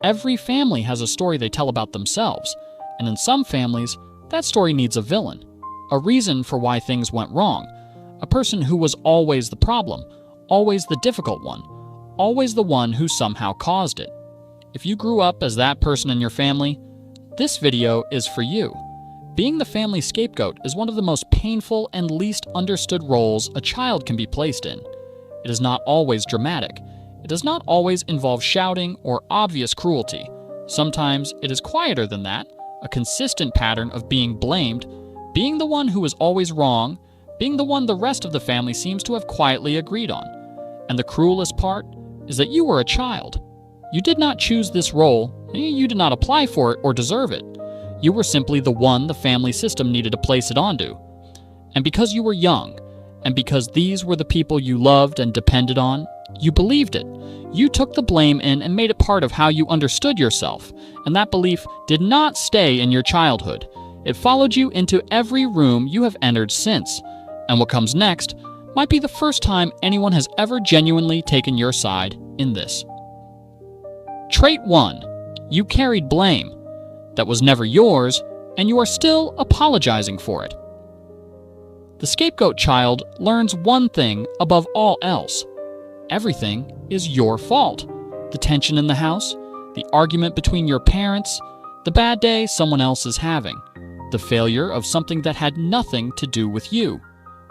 Every family has a story they tell about themselves, and in some families, that story needs a villain, a reason for why things went wrong, a person who was always the problem, always the difficult one, always the one who somehow caused it. If you grew up as that person in your family, this video is for you. Being the family scapegoat is one of the most painful and least understood roles a child can be placed in. It is not always dramatic. It does not always involve shouting or obvious cruelty. Sometimes it is quieter than that, a consistent pattern of being blamed, being the one who is always wrong, being the one the rest of the family seems to have quietly agreed on. And the cruelest part is that you were a child. You did not choose this role, you did not apply for it or deserve it. You were simply the one the family system needed to place it onto. And because you were young, and because these were the people you loved and depended on, you believed it. You took the blame in and made it part of how you understood yourself, and that belief did not stay in your childhood. It followed you into every room you have entered since, and what comes next might be the first time anyone has ever genuinely taken your side in this. Trait 1. You carried blame. That was never yours, and you are still apologizing for it. The scapegoat child learns one thing above all else. Everything is your fault. The tension in the house, the argument between your parents, the bad day someone else is having, the failure of something that had nothing to do with you.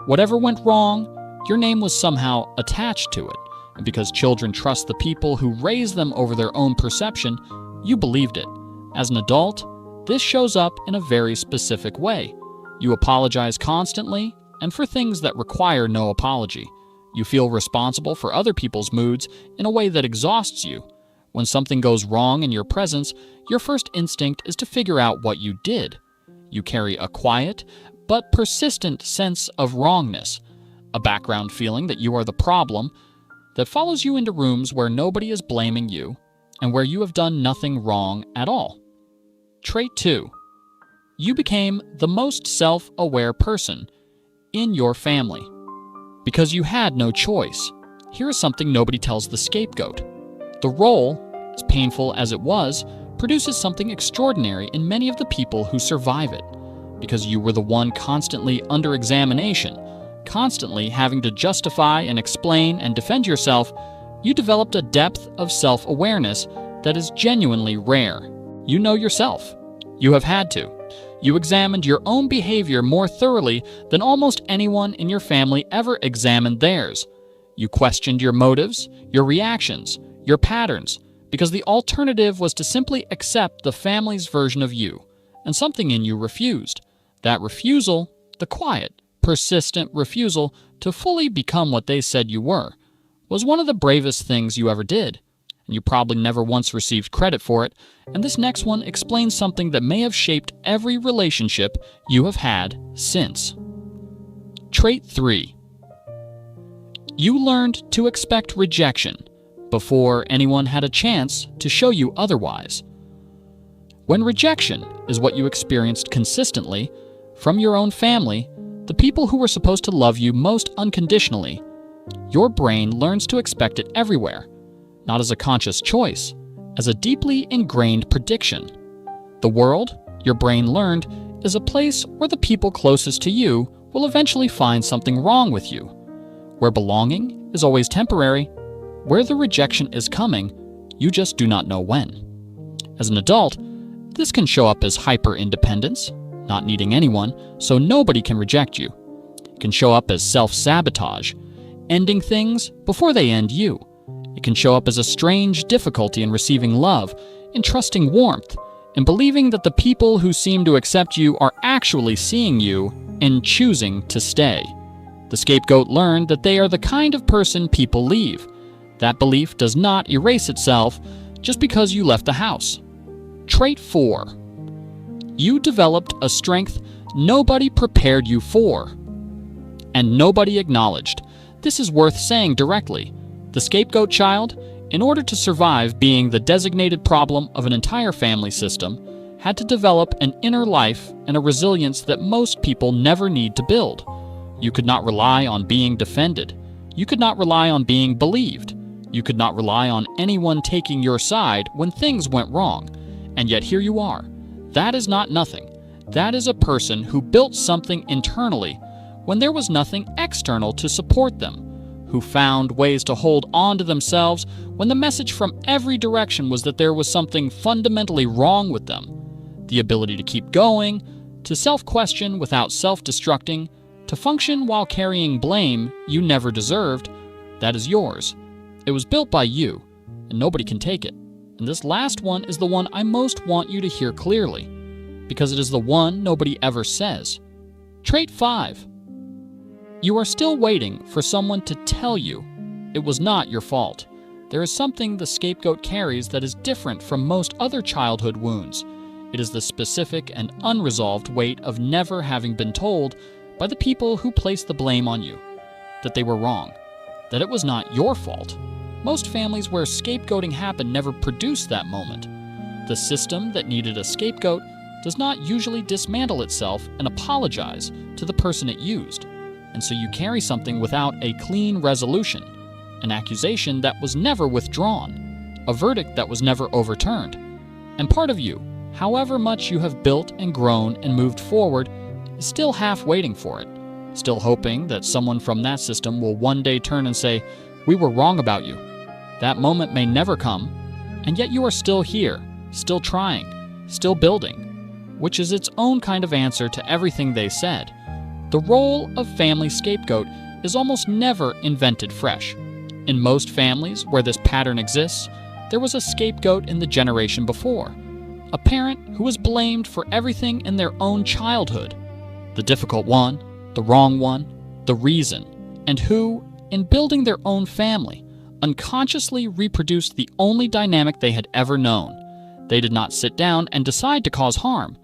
Whatever went wrong, your name was somehow attached to it. And because children trust the people who raise them over their own perception, you believed it. As an adult, this shows up in a very specific way. You apologize constantly, and for things that require no apology. You feel responsible for other people's moods in a way that exhausts you. When something goes wrong in your presence, your first instinct is to figure out what you did. You carry a quiet but persistent sense of wrongness, a background feeling that you are the problem that follows you into rooms where nobody is blaming you and where you have done nothing wrong at all. Trait 2. You became the most self-aware person in your family. Because you had no choice. Here is something nobody tells the scapegoat. The role, as painful as it was, produces something extraordinary in many of the people who survive it. Because you were the one constantly under examination, constantly having to justify and explain and defend yourself, you developed a depth of self-awareness that is genuinely rare. You know yourself. You have had to. You examined your own behavior more thoroughly than almost anyone in your family ever examined theirs. You questioned your motives, your reactions, your patterns, because the alternative was to simply accept the family's version of you, and something in you refused. That refusal, the quiet, persistent refusal to fully become what they said you were, was one of the bravest things you ever did. And you probably never once received credit for it, and this next one explains something that may have shaped every relationship you have had since. Trait 3. You learned to expect rejection before anyone had a chance to show you otherwise. When rejection is what you experienced consistently from your own family, the people who were supposed to love you most unconditionally, your brain learns to expect it everywhere. Not as a conscious choice, as a deeply ingrained prediction. The world, your brain learned, is a place where the people closest to you will eventually find something wrong with you. Where belonging is always temporary, where the rejection is coming, you just do not know when. As an adult, this can show up as hyper-independence, not needing anyone, so nobody can reject you. It can show up as self-sabotage, ending things before they end you. It can show up as a strange difficulty in receiving love, in trusting warmth, in believing that the people who seem to accept you are actually seeing you and choosing to stay. The scapegoat learned that they are the kind of person people leave. That belief does not erase itself just because you left the house. Trait 4. You developed a strength nobody prepared you for, and nobody acknowledged. This is worth saying directly. The scapegoat child, in order to survive being the designated problem of an entire family system, had to develop an inner life and a resilience that most people never need to build. You could not rely on being defended. You could not rely on being believed. You could not rely on anyone taking your side when things went wrong. And yet here you are. That is not nothing. That is a person who built something internally when there was nothing external to support them, who found ways to hold on to themselves when the message from every direction was that there was something fundamentally wrong with them. The ability to keep going, to self-question without self-destructing, to function while carrying blame you never deserved, that is yours. It was built by you, and nobody can take it. And this last one is the one I most want you to hear clearly, because it is the one nobody ever says. Trait 5. You are still waiting for someone to tell you it was not your fault. There is something the scapegoat carries that is different from most other childhood wounds. It is the specific and unresolved weight of never having been told by the people who placed the blame on you that they were wrong, that it was not your fault. Most families where scapegoating happened never produced that moment. The system that needed a scapegoat does not usually dismantle itself and apologize to the person it used. And so you carry something without a clean resolution, an accusation that was never withdrawn, a verdict that was never overturned. And part of you, however much you have built and grown and moved forward, is still half waiting for it, still hoping that someone from that system will one day turn and say, "We were wrong about you." That moment may never come, and yet you are still here, still trying, still building, which is its own kind of answer to everything they said. The role of family scapegoat is almost never invented fresh. In most families where this pattern exists, there was a scapegoat in the generation before, a parent who was blamed for everything in their own childhood, the difficult one, the wrong one, the reason, and who, in building their own family, unconsciously reproduced the only dynamic they had ever known. They did not sit down and decide to cause harm.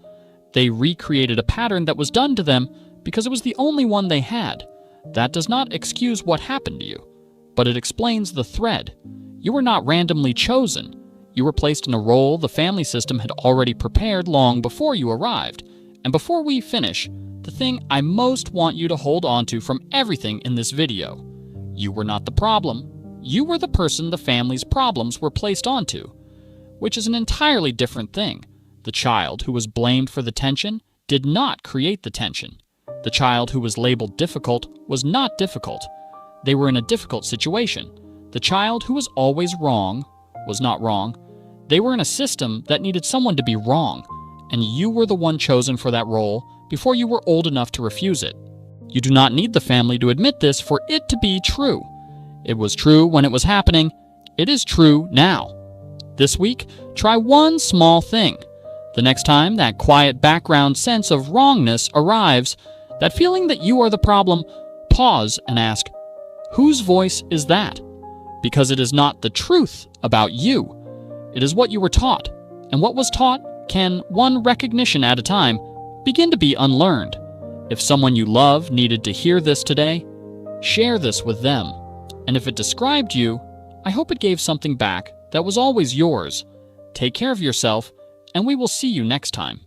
They recreated a pattern that was done to them because it was the only one they had. That does not excuse what happened to you, but it explains the thread. You were not randomly chosen. You were placed in a role the family system had already prepared long before you arrived. And before we finish, the thing I most want you to hold on to from everything in this video: you were not the problem. You were the person the family's problems were placed onto, which is an entirely different thing. The child who was blamed for the tension did not create the tension. The child who was labeled difficult was not difficult. They were in a difficult situation. The child who was always wrong was not wrong. They were in a system that needed someone to be wrong, and you were the one chosen for that role before you were old enough to refuse it. You do not need the family to admit this for it to be true. It was true when it was happening. It is true now. This week, try one small thing. The next time that quiet background sense of wrongness arrives, that feeling that you are the problem, pause and ask, whose voice is that? Because it is not the truth about you. It is what you were taught, and what was taught can, one recognition at a time, begin to be unlearned. If someone you love needed to hear this today, share this with them. And if it described you, I hope it gave something back that was always yours. Take care of yourself, and we will see you next time.